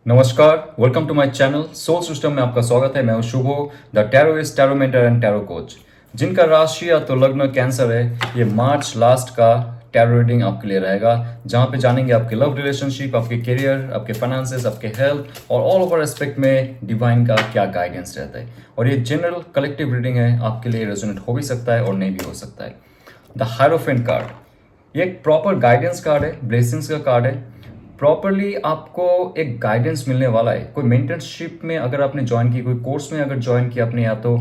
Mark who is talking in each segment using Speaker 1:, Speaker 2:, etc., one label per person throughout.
Speaker 1: नमस्कार, welcome to my channel soul system में आपका स्वागत है। मैं हूं Shubho, the tarotist, tarot mentor and tarot coach. जिनका राशि या तो लग्न कैंसर है, ये मार्च लास्ट का टैरो रीडिंग आपके लिए रहेगा, जहां पे जानेंगे आपके लव रिलेशनशिप, आपके करियर, आपके फाइनेंसेस, आपके हेल्थ और ऑल ओवर एस्पेक्ट में डिवाइन का क्या गाइडेंस रहता है। और ये जनरल कलेक्टिव रीडिंग है, आपके लिए रेजोनेट हो भी सकता है और नहीं भी हो सकता है। द हायरोफेंट कार्ड, ये एक प्रॉपर गाइडेंस कार्ड है, ब्लेसिंग्स का कार्ड है। प्रॉपरली आपको एक गाइडेंस मिलने वाला है। कोई मेंटरशिप में अगर आपने ज्वाइन की, कोई कोर्स में अगर ज्वाइन किया आपने, या तो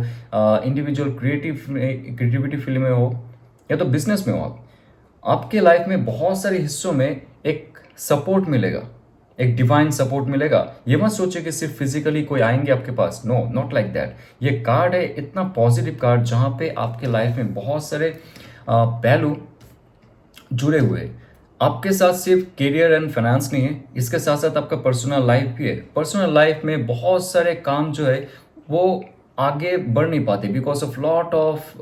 Speaker 1: इंडिविजुअल क्रिएटिविटी फील्ड में हो या तो बिजनेस में हो, आपके लाइफ में बहुत सारे हिस्सों में एक सपोर्ट मिलेगा, एक डिवाइन सपोर्ट मिलेगा। ये मत सोचे कि सिर्फ फिजिकली कोई आएंगे आपके पास, नो, नॉट लाइक दैट। ये कार्ड है इतना पॉजिटिव कार्ड, जहाँ पे आपके लाइफ में बहुत सारे पहलू जुड़े हुए हैं। आपके साथ सिर्फ करियर एंड फाइनेंस नहीं है, इसके साथ साथ आपका पर्सनल लाइफ भी है। पर्सनल लाइफ में बहुत सारे काम जो है वो आगे बढ़ नहीं पाते because of lot of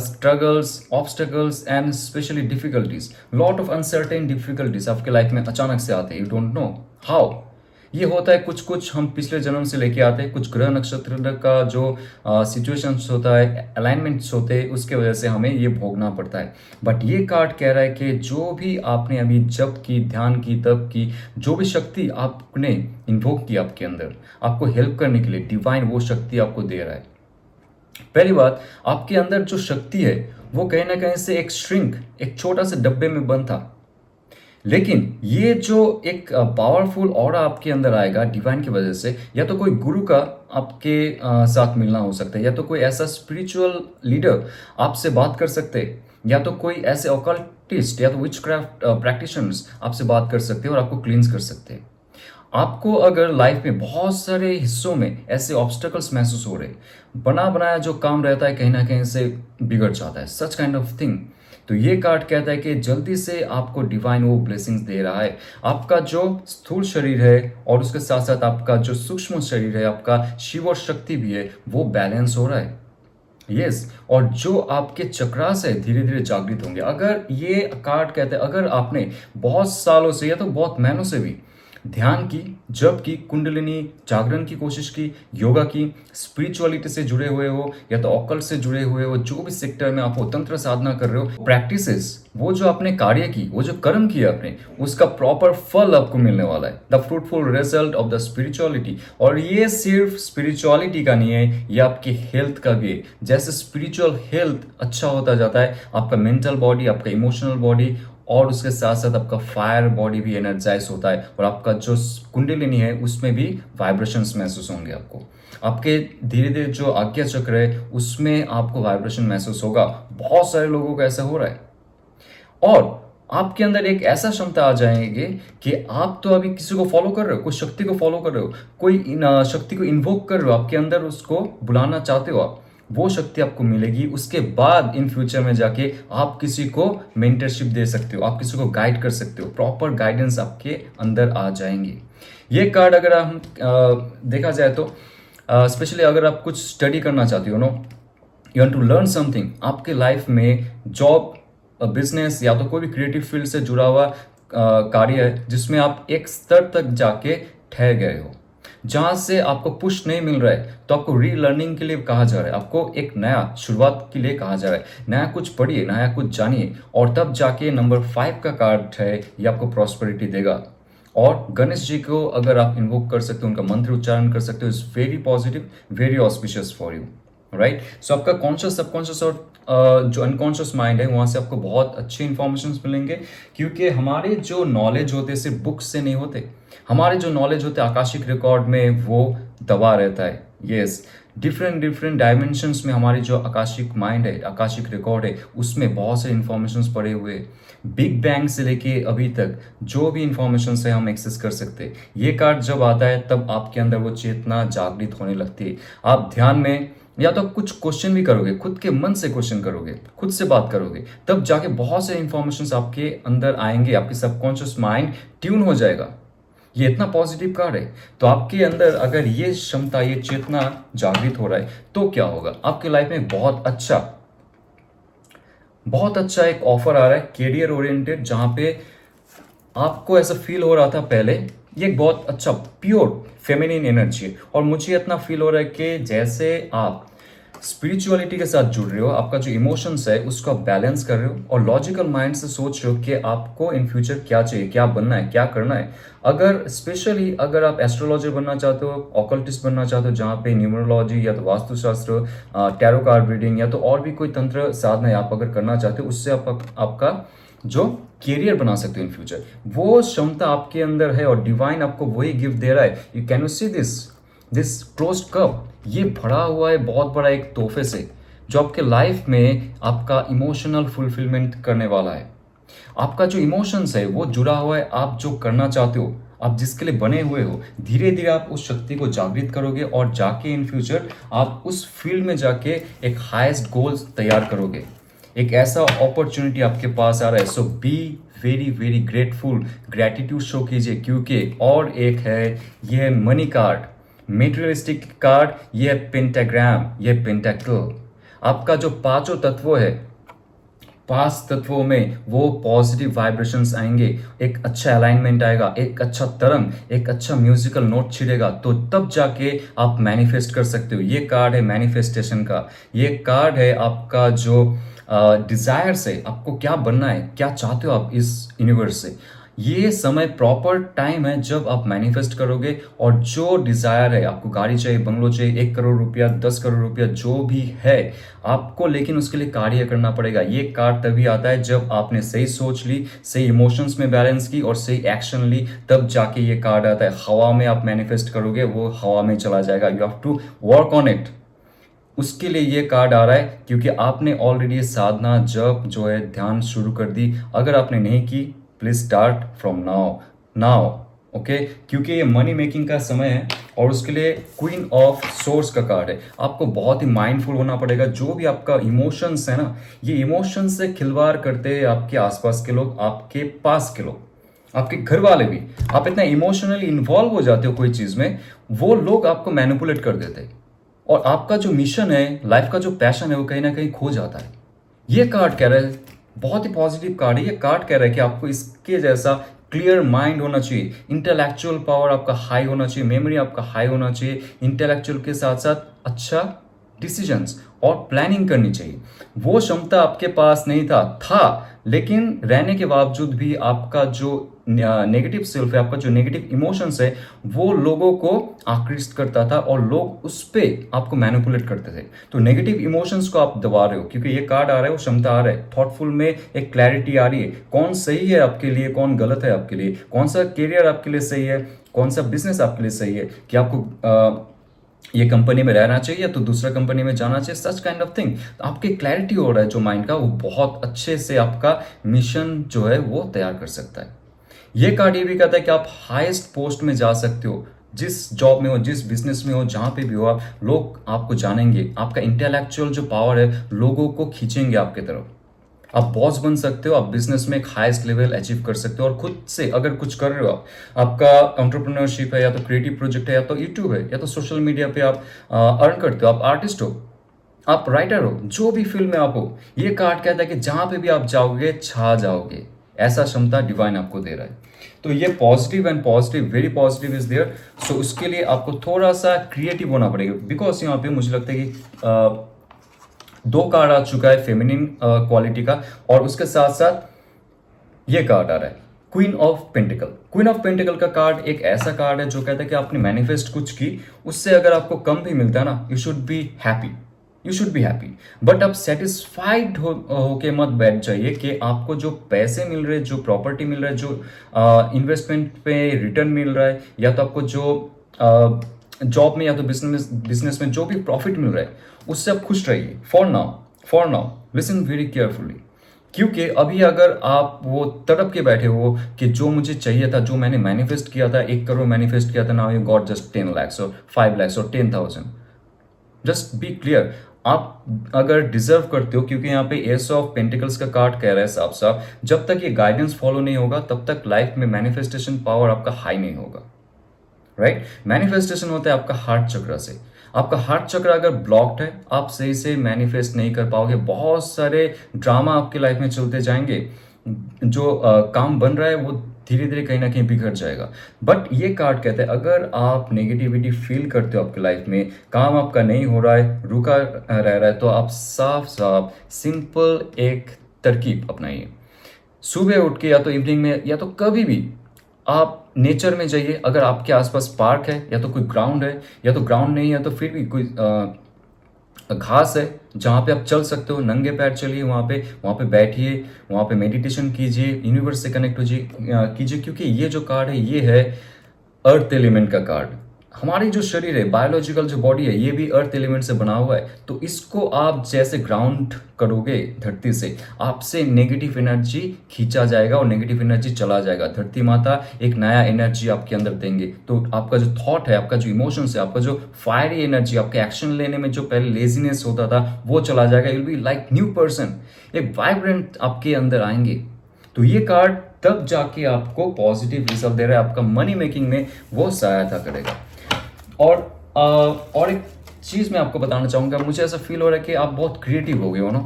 Speaker 1: struggles, obstacles and specially difficulties. Lot of uncertain difficulties आपके लाइफ में अचानक से आते हैं, यू डोंट नो हाउ। ये होता है कुछ कुछ हम पिछले जन्म से लेके आते हैं, कुछ ग्रह नक्षत्र का जो सिचुएशंस होता है, अलाइनमेंट्स होते हैं, उसके वजह से हमें ये भोगना पड़ता है। बट ये कार्ड कह रहा है कि जो भी आपने अभी जप की, ध्यान की, तप की, जो भी शक्ति आपने इन्वोक की आपके अंदर, आपको हेल्प करने के लिए डिवाइन वो शक्ति आपको दे रहा है। पहली बात, आपके अंदर जो शक्ति है वो कहीं ना कहीं से एक श्रिंक, एक छोटा सा डब्बे में बंद था। लेकिन ये जो एक पावरफुल ऑरा आपके अंदर आएगा डिवाइन की वजह से, या तो कोई गुरु का आपके साथ मिलना हो सकता है, या तो कोई ऐसा स्पिरिचुअल लीडर आपसे बात कर सकते हैं, या तो कोई ऐसे ऑकल्टिस्ट या तो विचक्राफ्ट प्रैक्टिशनर्स आपसे बात कर सकते हैं और आपको क्लींस कर सकते हैं। आपको अगर लाइफ में बहुत सारे हिस्सों में ऐसे ऑब्स्टेकल्स महसूस हो रहे, बना बनाया जो काम रहता है कहीं ना कहीं से बिगड़ जाता है, सच काइंड ऑफ थिंग, तो ये कार्ड कहता है कि जल्दी से आपको डिवाइन वो ब्लेसिंग्स दे रहा है। आपका जो स्थूल शरीर है और उसके साथ साथ आपका जो सूक्ष्म शरीर है, आपका शिव और शक्ति भी है, वो बैलेंस हो रहा है। यस, और जो आपके चक्रास है धीरे धीरे जागृत होंगे। अगर ये कार्ड कहते हैं, अगर आपने बहुत सालों से या तो बहुत महीनों से भी ध्यान की, जप की, कुंडलिनी जागरण की कोशिश की, योगा की, स्पिरिचुअलिटी से जुड़े हुए हो या तो ऑकल्ट से जुड़े हुए हो, जो भी सेक्टर में आप हो, तंत्र साधना कर रहे हो, प्रैक्टिसेस, वो जो आपने कार्य की, वो जो कर्म किया आपने, उसका प्रॉपर फल आपको मिलने वाला है, the fruitful result of the spirituality. और ये सिर्फ स्पिरिचुअलिटी का नहीं है, ये आपकी हेल्थ का भी है। जैसे स्पिरिचुअल हेल्थ अच्छा होता जाता है, आपका मेंटल बॉडी, आपका इमोशनल बॉडी और उसके साथ साथ आपका फायर बॉडी भी एनर्जाइज होता है, और आपका जो कुंडलिनी है उसमें भी वाइब्रेशंस महसूस होंगे आपको। आपके धीरे धीरे जो आज्ञा चक्र है उसमें आपको वाइब्रेशन महसूस होगा। बहुत सारे लोगों को ऐसा हो रहा है। और आपके अंदर एक ऐसा क्षमता आ जाएंगे कि आप तो अभी किसी को फॉलो कर रहे हो, कोई शक्ति को फॉलो कर रहे हो, कोई शक्ति को इन्वोक कर रहे हो, आपके अंदर उसको बुलाना चाहते हो आप, वो शक्ति आपको मिलेगी। उसके बाद इन फ्यूचर में जाके आप किसी को मेंटरशिप दे सकते हो, आप किसी को गाइड कर सकते हो, प्रॉपर गाइडेंस आपके अंदर आ जाएंगे। ये कार्ड अगर हम देखा जाए तो स्पेशली अगर आप कुछ स्टडी करना चाहते हो, no, you want to learn something, आपके लाइफ में जॉब, बिजनेस या तो कोई भी क्रिएटिव फील्ड से जुड़ा हुआ कार्य है जिसमें आप एक स्तर तक जाके ठहर गए हो, जहां से आपको पुश नहीं मिल रहा है, तो आपको रीलर्निंग के लिए कहा जा रहा है, आपको एक नया शुरुआत के लिए कहा जा रहा है। नया कुछ पढ़िए, नया कुछ जानिए, और तब जाके नंबर 5 का कार्ड है, ये आपको प्रॉस्पेरिटी देगा। और गणेश जी को अगर आप इन्वोक कर सकते हो, उनका मंत्र उच्चारण कर सकते हो, is very positive, very auspicious for you, right. So आपका कॉन्शियस, सबकॉन्शियस और जो अनकॉन्शियस माइंड है, वहाँ से आपको बहुत अच्छे इन्फॉर्मेशन मिलेंगे, क्योंकि हमारे जो नॉलेज होते सिर्फ बुक्स से नहीं होते। हमारे जो नॉलेज होते आकाशिक रिकॉर्ड में वो दबा रहता है। यस, डिफरेंट डिफरेंट डायमेंशंस में हमारी जो आकाशिक माइंड है, आकाशिक रिकॉर्ड है, उसमें बहुत सारे इन्फॉर्मेशंस पड़े हुए हैं। बिग बैंग से लेके अभी तक जो भी इंफॉर्मेशन है हम एक्सेस कर सकते हैं। ये कार्ड जब आता है तब आपके अंदर वो चेतना जागृत होने लगती है। आप ध्यान में या तो कुछ क्वेश्चन भी करोगे, खुद के मन से क्वेश्चन करोगे, खुद से बात करोगे, तब जाके बहुत से इंफॉर्मेशन आपके अंदर आएंगे, आपकी सबकॉन्शियस माइंड ट्यून हो जाएगा। ये इतना पॉजिटिव कार्ड है। तो आपके अंदर अगर ये क्षमता, ये चेतना जागृत हो रहा है, तो क्या होगा, आपके लाइफ में बहुत अच्छा एक ऑफर आ रहा है, कैरियर ओरिएंटेड, जहां पे आपको ऐसा फील हो रहा था पहले ये एक बहुत अच्छा प्योर फेमिनिन एनर्जी है। और मुझे इतना फील हो रहा है कि जैसे आप स्पिरिचुअलिटी के साथ जुड़ रहे हो, आपका जो इमोशंस है उसको आप बैलेंस कर रहे हो और लॉजिकल माइंड से सोच रहे हो कि आपको इन फ्यूचर क्या चाहिए, क्या बनना है, क्या करना है। अगर स्पेशली अगर आप एस्ट्रोलॉजर बनना चाहते हो, ऑकल्टिस्ट बनना चाहते हो, जहाँ पे न्यूमरोलॉजी या तो वास्तुशास्त्र, टैरो कार्ड रीडिंग या तो और भी कोई तंत्र साधना आप अगर करना चाहते हो, उससे आपका जो कैरियर बना सकते हो इन फ्यूचर, वो क्षमता आपके अंदर है और डिवाइन आपको वही गिफ्ट दे रहा है। You can you see this closed cup, ये भरा हुआ है बहुत बड़ा एक तोहफे से, जो आपके लाइफ में आपका इमोशनल फुलफिलमेंट करने वाला है। आपका जो इमोशंस है वो जुड़ा हुआ है, आप जो करना चाहते हो, आप जिसके लिए बने हुए हो, धीरे धीरे आप उस शक्ति को जागृत करोगे और जाके इन फ्यूचर आप उस फील्ड में जाके एक हाईएस्ट गोल्स तैयार करोगे। एक ऐसा अपॉर्चुनिटी आपके पास आ रहा है। So be very very grateful, gratitude show कीजिए, क्योंकि और एक है ये मनी कार्ड, मेटेरियलिस्टिक कार्ड, ये पेंटाग्राम, ये पेंटाकल। आपका जो पांचों तत्व है, पांच तत्वों में वो पॉजिटिव वाइब्रेशंस आएंगे, एक अच्छा अलाइनमेंट आएगा, एक अच्छा तरंग, एक अच्छा म्यूजिकल नोट छिड़ेगा, तो तब जाके आप मैनिफेस्ट कर सकते हो। ये कार्ड है मैनिफेस्टेशन का, ये कार्ड है आपका जो डिजायर से, आपको क्या बनना है, क्या चाहते हो आप इस यूनिवर्स से। ये समय प्रॉपर टाइम है जब आप मैनिफेस्ट करोगे, और जो डिजायर है, आपको गाड़ी चाहिए, बंगलो चाहिए, 1 करोड़ रुपया, 10 करोड़ रुपया, जो भी है आपको, लेकिन उसके लिए कार्य करना पड़ेगा। ये कार्ड तभी आता है जब आपने सही सोच ली, सही इमोशंस में बैलेंस की और सही एक्शन ली, तब जाके ये कार्ड आता है। हवा में आप मैनिफेस्ट करोगे, वो हवा में चला जाएगा। You have to work on it, उसके लिए ये कार्ड आ रहा है, क्योंकि आपने ऑलरेडी साधना जब जो है ध्यान शुरू कर दी। अगर आपने नहीं की, please start from now now, okay. क्योंकि ये मनी मेकिंग का समय है और उसके लिए क्वीन ऑफ सोर्स का कार्ड है। आपको बहुत ही माइंडफुल होना पड़ेगा। जो भी आपका इमोशंस है ना, ये इमोशंस से खिलवाड़ करते हैं आपके आसपास के लोग, आपके पास के लोग, आपके घर वाले भी। आप इतना इमोशनली इन्वॉल्व हो जाते हो कोई चीज में, वो लोग आपको मैनिपुलेट कर देते हैं और आपका जो मिशन है, लाइफ का जो पैशन है, वो कहीं ना कहीं खो जाता है। ये कार्ड कह रहा है, बहुत ही पॉजिटिव कार्ड है। ये कार्ड कह रहा है कि आपको इसके जैसा क्लियर माइंड होना चाहिए, इंटेलेक्चुअल पावर आपका हाई होना चाहिए, मेमोरी आपका हाई होना चाहिए, इंटेलेक्चुअल के साथ साथ अच्छा डिसीजंस और प्लानिंग करनी चाहिए। वो क्षमता आपके पास नहीं था, लेकिन रहने के बावजूद भी आपका जो नेगेटिव सेल्फ है, आपका जो नेगेटिव इमोशंस है, वो लोगों को आकृष्ट करता था और लोग उस पे आपको मैनिपुलेट करते थे। तो नेगेटिव इमोशंस को आप दबा रहे हो, क्योंकि ये कार्ड आ रहा है, वो क्षमता आ रहा है, थॉटफुल में एक क्लैरिटी आ रही है, कौन सही है आपके लिए, कौन गलत है आपके लिए, कौन सा करियर आपके लिए सही है, कौन सा बिजनेस आपके लिए सही है, कि आपको ये कंपनी में रहना चाहिए तो दूसरा कंपनी में जाना चाहिए, सच काइंड ऑफ थिंग। आपके क्लैरिटी हो रहा है जो माइंड का, वो बहुत अच्छे से आपका मिशन जो है वो तैयार कर सकता है। ये कार्ड ये भी कहता है कि आप हाईएस्ट पोस्ट में जा सकते हो, जिस जॉब में हो, जिस बिजनेस में हो, जहां पे भी हो आप, लोग आपको जानेंगे। आपका इंटेलेक्चुअल जो पावर है लोगों को खींचेंगे आपके तरफ। आप बॉस बन सकते हो, आप बिजनेस में एक हाईएस्ट लेवल अचीव कर सकते हो। और खुद से अगर कुछ कर रहे हो आप, आपका एंटरप्रेन्योरशिप है, या तो क्रिएटिव प्रोजेक्ट है, या तो यूट्यूब है, या तो सोशल मीडिया पे आप अर्न करते हो, आप आर्टिस्ट हो, आप राइटर हो, जो भी फील्ड में आप हो, ये कार्ड कहता है कि जहां पे भी आप जाओगे छा जाओगे। ऐसा क्षमता डिवाइन आपको दे रहा है। तो ये positive and positive, very positive is there. So उसके लिए आपको थोड़ा सा क्रिएटिव होना पड़ेगा, बिकॉज यहाँ पे मुझे लगता है कि दो कार्ड आ चुका है फेमिनिन क्वालिटी का, और उसके साथ साथ ये कार्ड आ रहा है queen of pentacle. Queen of pentacle का कार्ड एक ऐसा कार्ड है जो कहता है कि आपने मैनिफेस्ट कुछ की, उससे अगर आपको कम भी मिलता है ना, you should be happy, you should be happy. But आप सेटिस्फाइड होके मत बैठ जाइए कि आपको जो पैसे मिल रहे हैं, जो प्रॉपर्टी मिल रहा है, जो इन्वेस्टमेंट पे रिटर्न मिल रहा है, या तो आपको जो जॉब में या तो बिजनेस में जो भी प्रॉफिट मिल रहा है, उससे आप खुश रहिए। For now listen very carefully, क्योंकि अभी अगर आप वो तड़प के बैठे हो कि जो मुझे चाहिए था, जो मैंने मैनिफेस्ट किया था, 1 करोड़ मैनिफेस्ट किया था, now you got just 10 lakhs और 5 lakhs और 10,000। जस्ट बी क्लियर, आप अगर डिजर्व करते हो, क्योंकि यहाँ पे एस ऑफ पेंटिकल्स का कार्ड कह रहा है साफ साफ, जब तक ये गाइडेंस फॉलो नहीं होगा तब तक लाइफ में मैनिफेस्टेशन पावर आपका हाई नहीं होगा। राइट, मैनिफेस्टेशन होता है आपका हार्ट चक्र से। आपका हार्ट चक्र अगर ब्लॉक्ड है, आप सही से मैनिफेस्ट नहीं कर पाओगे। बहुत सारे ड्रामा आपके लाइफ में चलते जाएंगे, जो काम बन रहा है वो धीरे धीरे कहीं ना कहीं बिगड़ जाएगा। बट ये कार्ड कहते हैं अगर आप नेगेटिविटी फील करते हो आपकी लाइफ में, काम आपका नहीं हो रहा है, रुका रह रहा है, तो आप साफ साफ सिंपल एक तरकीब अपनाइए। सुबह उठ के या तो इवनिंग में या तो कभी भी आप नेचर में जाइए। अगर आपके आसपास पार्क है या तो कोई ग्राउंड है, या तो ग्राउंड नहीं है तो फिर भी कोई घास है जहाँ पे आप चल सकते हो, नंगे पैर चलिए, वहाँ पे बैठिए, वहाँ पे मेडिटेशन कीजिए, यूनिवर्स से कनेक्ट कीजिए। क्योंकि ये जो कार्ड है ये है अर्थ एलिमेंट का कार्ड। हमारी जो शरीर है, बायोलॉजिकल जो बॉडी है, ये भी अर्थ एलिमेंट से बना हुआ है। तो इसको आप जैसे ग्राउंड करोगे धरती से, आपसे नेगेटिव एनर्जी खींचा जाएगा और नेगेटिव एनर्जी चला जाएगा। धरती माता एक नया एनर्जी आपके अंदर देंगे। तो आपका जो थॉट है, आपका जो इमोशंस है, आपका जो फायरी एनर्जी, आपके एक्शन लेने में जो पहले लेजीनेस होता था वो चला जाएगा। You will be like new person, एक वाइब्रेंट आपके अंदर आएंगे। तो ये कार्ड तब जाके आपको पॉजिटिव रिजल्ट दे रहा है, आपका मनी मेकिंग में वो सहायता करेगा। और एक चीज़ मैं आपको बताना चाहूँगा, मुझे ऐसा फील हो रहा है कि आप बहुत क्रिएटिव हो गए हो ना।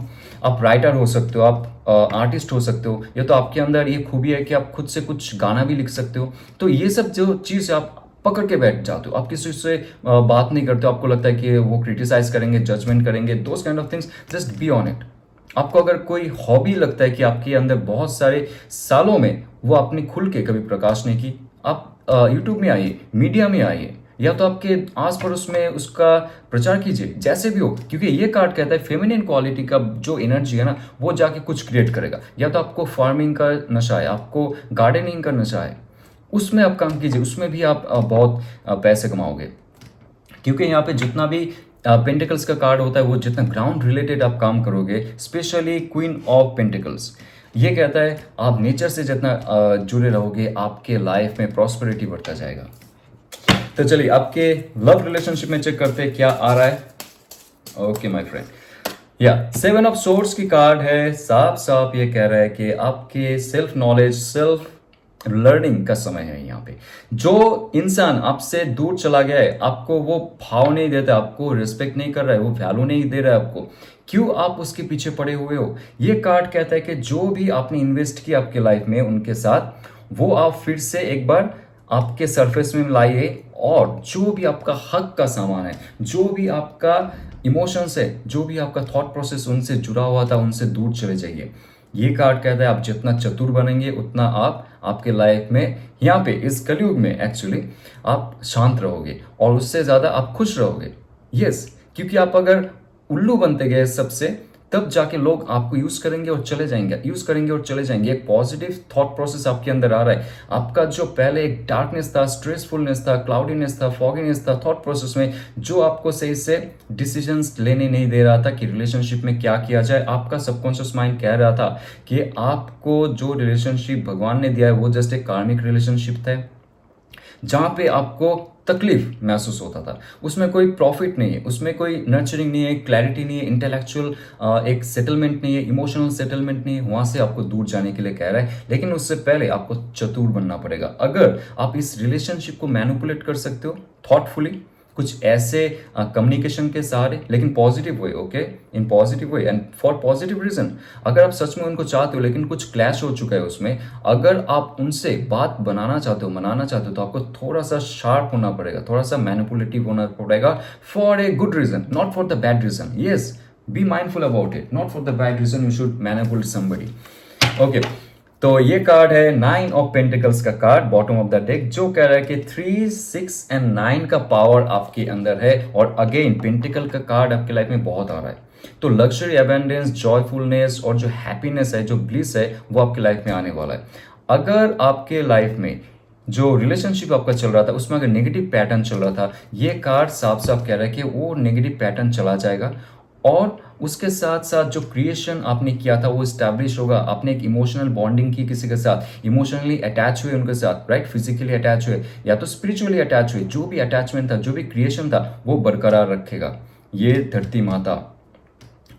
Speaker 1: आप राइटर हो सकते हो, आप आर्टिस्ट हो सकते हो, या तो आपके अंदर ये खूबी है कि आप खुद से कुछ गाना भी लिख सकते हो। तो ये सब जो चीज़ है आप पकड़ के बैठ जाते हो, आप किसी से बात नहीं करते हो। आपको लगता है कि वो क्रिटिसाइज करेंगे, जजमेंट करेंगे, those kind of things, just be on it. आपको अगर कोई हॉबी लगता है कि आपके अंदर बहुत सारे सालों में वो आपने खुल के कभी प्रकाश नहीं की, आप यूट्यूब में आइए, मीडिया में आइए, या तो आपके आस पड़ोस में उसका प्रचार कीजिए, जैसे भी हो। क्योंकि ये कार्ड कहता है फेमिनिन क्वालिटी का जो एनर्जी है ना, वो जाके कुछ क्रिएट करेगा। या तो आपको फार्मिंग का नशा है, आपको गार्डनिंग का नशा है, उसमें आप काम कीजिए, उसमें भी आप बहुत पैसे कमाओगे। क्योंकि यहाँ पे जितना भी पेंटिकल्स का कार्ड होता है, वो जितना ग्राउंड रिलेटेड आप काम करोगे, स्पेशली क्वीन ऑफ पेंटिकल्स, ये कहता है आप नेचर से जितना जुड़े रहोगे, आपके लाइफ में प्रॉस्पेरिटी बढ़ता जाएगा। तो चलिए आपके लव रिलेशनशिप में चेक करते हैं क्या आ रहा है। ओके माय फ्रेंड, या 7 ऑफ सोर्ड्स की कार्ड है। साफ साफ ये कह रहा है कि आपके सेल्फ नॉलेज, सेल्फ लर्निंग का समय है। यहाँ पे जो इंसान आपसे दूर चला गया है, आपको वो भाव नहीं देता, आपको रिस्पेक्ट नहीं कर रहा है, वो वैल्यू नहीं दे रहा है आपको, क्यों आप उसके पीछे पड़े हुए हो। ये कार्ड कहता है कि जो भी आपने इन्वेस्ट किया आपके लाइफ में उनके साथ, वो आप फिर से एक बार आपके सरफेस में लाइए, और जो भी आपका हक का सामान है, जो भी आपका इमोशंस है, जो भी आपका थॉट प्रोसेस उनसे जुड़ा हुआ था, उनसे दूर चले जाइए। ये कार्ड कहता है आप जितना चतुर बनेंगे उतना आप आपके लाइफ में, यहाँ पे इस कलयुग में एक्चुअली आप शांत रहोगे और उससे ज़्यादा आप खुश रहोगे। यस, क्योंकि आप अगर उल्लू बनते गए सबसे, तब जाके लोग आपको यूज करेंगे और चले जाएंगे, यूज करेंगे और चले जाएंगे। एक पॉजिटिव थॉट प्रोसेस आपके अंदर आ रहा है। आपका जो पहले एक डार्कनेस था, स्ट्रेसफुलनेस था, क्लाउडीनेस था, फॉगीनेस था थॉट प्रोसेस में, जो आपको सही से डिसीजंस लेने नहीं दे रहा था कि रिलेशनशिप में क्या किया जाए, आपका सबकॉन्शियस माइंड कह रहा था कि आपको जो रिलेशनशिप भगवान ने दिया है वो जस्ट एक कार्मिक रिलेशनशिप था, जहाँ पे आपको तकलीफ महसूस होता था, उसमें कोई प्रॉफिट नहीं है, उसमें कोई नर्चरिंग नहीं है, क्लैरिटी नहीं है, इंटेलेक्चुअल एक सेटलमेंट नहीं है, इमोशनल सेटलमेंट नहीं है। वहाँ से आपको दूर जाने के लिए कह रहा है, लेकिन उससे पहले आपको चतुर बनना पड़ेगा। अगर आप इस रिलेशनशिप को मैनिपुलेट कर सकते हो थॉटफुली, कुछ ऐसे कम्युनिकेशन के सहारे, लेकिन positive way, okay, in positive way and for positive reason. अगर आप सच में उनको चाहते हो लेकिन कुछ क्लैश हो चुका है उसमें, अगर आप उनसे बात बनाना चाहते हो, मनाना चाहते हो, तो आपको थोड़ा सा शार्प होना पड़ेगा, थोड़ा सा मैनिपुलेटिव होना पड़ेगा, for a good reason, not for the bad reason. Yes, be mindful about it, not for the bad reason you should manipulate somebody. Okay, तो ये कार्ड है 9 ऑफ पेंटिकल्स का card, bottom of the deck, जो कह रहा है कि 3, 6 and 9 का पावर आपके अंदर है। और अगेन पेंटिकल का कार्ड आपके लाइफ में बहुत आ रहा है, तो लग्जरी, अबेंडेंस, जॉयफुलनेस और जो हैप्पीनेस है, जो ब्लिस है, वो आपके लाइफ में आने वाला है। अगर आपके लाइफ में जो रिलेशनशिप आपका चल रहा था उसमें अगर नेगेटिव पैटर्न चल रहा था, ये कार्ड साफ साफ कह रहा है कि वो नेगेटिव पैटर्न चला जाएगा, और उसके साथ साथ जो क्रिएशन आपने किया था वो स्टैब्लिश होगा। आपने एक इमोशनल बॉन्डिंग की किसी के साथ, इमोशनली अटैच हुए उनके साथ, राइट, फिजिकली अटैच हुए या तो स्पिरिचुअली अटैच हुए, जो भी अटैचमेंट था, जो भी क्रिएशन था, वो बरकरार रखेगा ये धरती माता।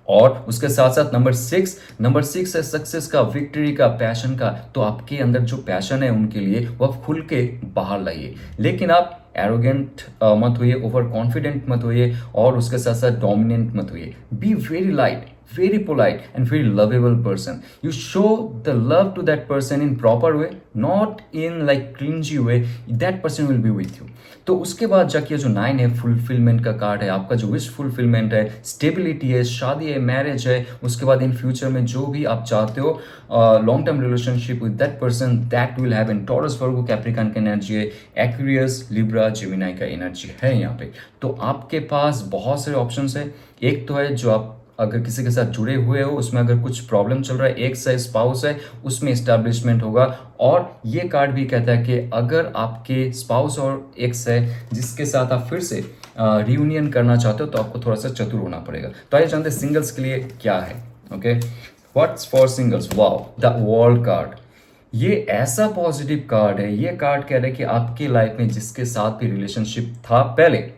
Speaker 1: और उसके साथ साथ नंबर 6 है सक्सेस का, विक्ट्री का, पैशन का। तो आपके अंदर जो पैशन है उनके लिए वो आप खुल के बाहर लाइए, लेकिन आप एरोगेंट मत होइए, ओवर कॉन्फिडेंट मत होइए, और उसके साथ साथ डोमिनेंट मत होइए। Be very light, very polite and very lovable person. You show the love to that person in proper way, not in like cringy way. That person will be with you. तो उसके बाद जाके जो 9 है fulfilment का card है, आपका जो विश फुलफिलमेंट है, स्टेबिलिटी है, शादी है, मैरिज है, उसके बाद इन फ्यूचर में जो भी आप चाहते हो long term relationship with that person, that will have in taurus, Virgo, Capricorn का एनर्जी है, एक्वेरियस, लिब्रा, जेमिनी का एनर्जी है यहाँ पे। तो आपके पास बहुत सारे ऑप्शंस है। एक तो है जो आप अगर किसी के साथ जुड़े हुए हो, उसमें अगर कुछ प्रॉब्लम चल रहा है, एक से स्पाउस है, उसमें इस्टेब्लिशमेंट होगा। और ये कार्ड भी कहता है कि अगर आपके स्पाउस और एक्स है जिसके साथ आप फिर से रियूनियन करना चाहते हो तो आपको थोड़ा सा चतुर होना पड़ेगा। तो आइए जानते हैं सिंगल्स के लिए क्या है। Okay, what's for singles? Wow, the world card. ये ऐसा पॉजिटिव कार्ड है। ये कार्ड कह रहे हैं कि आपके लाइफ में जिसके साथ भी रिलेशनशिप था पहले,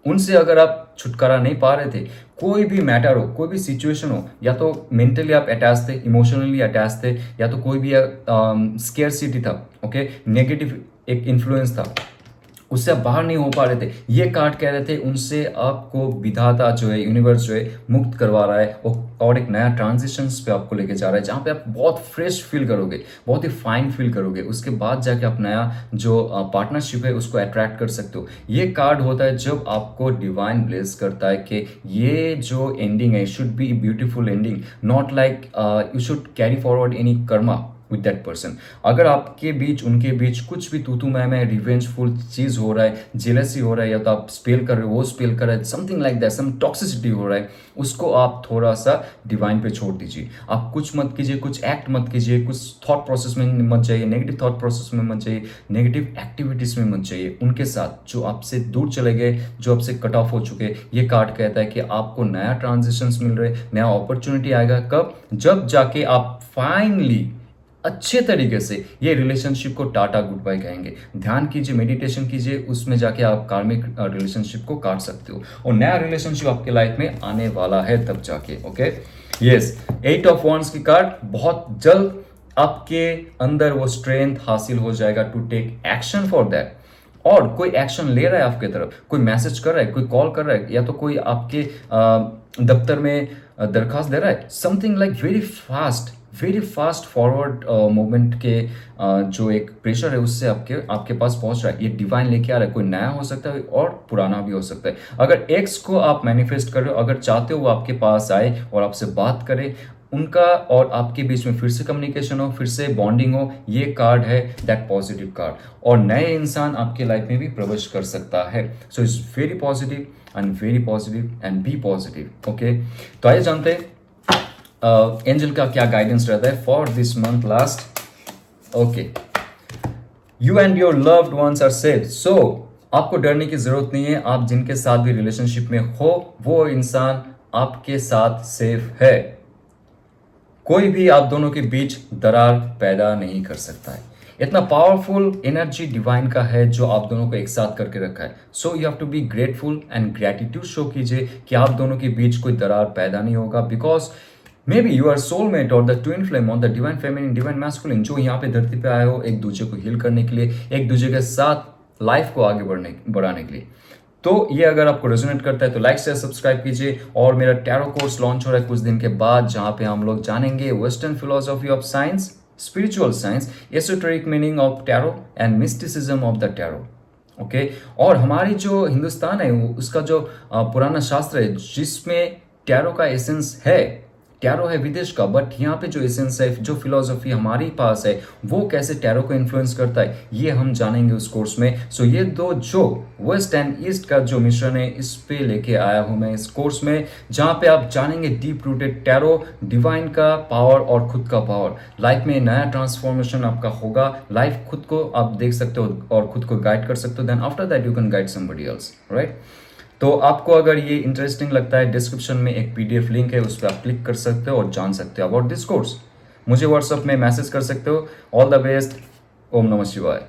Speaker 1: उनसे अगर आप छुटकारा नहीं पा रहे थे, कोई भी मैटर हो, कोई भी सिचुएशन हो, या तो मेंटली आप अटैच थे, इमोशनली अटैच थे, या तो कोई भी स्केयरसिटी था, ओके, नेगेटिव एक इन्फ्लुएंस था, उससे आप बाहर नहीं हो पा रहे थे, ये कार्ड कह रहे थे उनसे आपको विधाता जो है, यूनिवर्स जो है, मुक्त करवा रहा है और एक नया ट्रांजिशंस पे आपको लेके जा रहा है, जहाँ पे आप बहुत फ्रेश फील करोगे, बहुत ही फाइन फील करोगे। उसके बाद जाके आप नया जो पार्टनरशिप है उसको अट्रैक्ट कर सकते हो। ये कार्ड होता है जब आपको डिवाइन ब्लेस करता है कि ये जो एंडिंग है should be beautiful ending, not like you should carry forward any Karma with that person. अगर आपके बीच उनके बीच कुछ भी तू मैं रिवेंजफुल चीज हो रहा है, जेलसी हो रहा है, या तो आप स्पेल कर रहे हो, वो स्पेल कर रहा है, something like that, some toxicity हो रहा है, उसको आप थोड़ा सा डिवाइन पे छोड़ दीजिए। आप कुछ मत कीजिए, कुछ एक्ट मत कीजिए, कुछ थॉट प्रोसेस में मत जाइए, नेगेटिव थॉट प्रोसेस में मत जाइए, नेगेटिव एक्टिविटीज में मत जाइए उनके साथ जो आपसे दूर चले गए, जो आपसे कट ऑफ हो चुके। ये कार्ड कहता है कि आपको नया ट्रांजिशंस मिल रहे, नया अपॉर्चुनिटी आएगा। कब? जब जाके आप फाइनली अच्छे तरीके से ये रिलेशनशिप को टाटा गुड बाय कहेंगे। ध्यान कीजिए, मेडिटेशन कीजिए, उसमें जाके आप कार्मिक रिलेशनशिप को काट सकते हो और नया रिलेशनशिप आपके लाइफ में आने वाला है तब जाके। ओके, यस, 8 ऑफ वॉन्ड्स की कार्ड, बहुत जल्द आपके अंदर वो स्ट्रेंथ हासिल हो जाएगा to take action for that. और कोई एक्शन ले रहा है आपके तरफ, कोई मैसेज कर रहा है, कोई कॉल कर रहा है, या तो कोई आपके दफ्तर में दरखास्त दे रहा है, something like very fast forward movement के जो एक प्रेशर है उससे आपके पास पहुंच रहा है। ये डिवाइन लेके आ रहा है, कोई नया हो सकता है और पुराना भी हो सकता है। अगर एक्स को आप मैनिफेस्ट कर रहे हो, अगर चाहते हो वो आपके पास आए और आपसे बात करे, उनका और आपके बीच में फिर से कम्युनिकेशन हो, फिर से बॉन्डिंग हो, ये कार्ड है दैट पॉजिटिव कार्ड। और नए इंसान आपके लाइफ में भी प्रवेश कर सकता है। So it's very positive and be positive. Okay, तो आइए जानते हैं एंजल का क्या गाइडेंस रहता है for this month last. Okay, you and your loved ones are safe. So आपको डरने की जरूरत नहीं है। आप जिनके साथ भी रिलेशनशिप में हो वो इंसान आपके साथ सेफ है। कोई भी आप दोनों के बीच दरार पैदा नहीं कर सकता है। इतना पावरफुल एनर्जी डिवाइन का है जो आप दोनों को एक साथ करके रखा है। So you have to be grateful and gratitude show कीजिए कि आप दोनों के बीच कोई दरार पैदा नहीं होगा, because maybe you are soulmate और द ट्विन फ्लेम और the divine feminine, divine masculine, जो यहाँ पे धरती पे आए हो एक दूसरे को हील करने के लिए, एक दूसरे के साथ लाइफ को आगे बढ़ाने के लिए। तो ये अगर आपको रेजोनेट करता है तो लाइक शेयर सब्सक्राइब कीजिए। और मेरा टैरो कोर्स लॉन्च हो रहा है कुछ दिन के बाद, जहाँ पे हम लोग जानेंगे western philosophy of science, spiritual science, esoteric meaning of tarot and mysticism of the tarot. Okay, और हमारी जो हिंदुस्तान है उसका जो पुराना शास्त्र है जिसमें टैरो का एसेंस है, टैरो है विदेश का, बट यहाँ पे जो एसेंस है, जो फिलोसॉफी हमारी पास है, वो कैसे टैरो को इन्फ्लुएंस करता है, ये हम जानेंगे उस कोर्स में। सो ये दो जो वेस्ट एंड ईस्ट का जो मिश्रण है, इस पे लेके आया हूँ मैं इस कोर्स में, जहाँ पे आप जानेंगे डीप रूटेड टैरो, डिवाइन का पावर और खुद का पावर। लाइफ में नया ट्रांसफॉर्मेशन आपका होगा, लाइफ खुद को आप देख सकते हो और खुद को गाइड कर सकते हो, then after that you can guide somebody else, right. तो आपको अगर ये इंटरेस्टिंग लगता है, डिस्क्रिप्शन में एक पीडीएफ लिंक है, उस पर आप क्लिक कर सकते हो और जान सकते हो अबाउट दिस कोर्स। मुझे व्हाट्सएप में मैसेज कर सकते हो। All the best. ओम नमः शिवाय।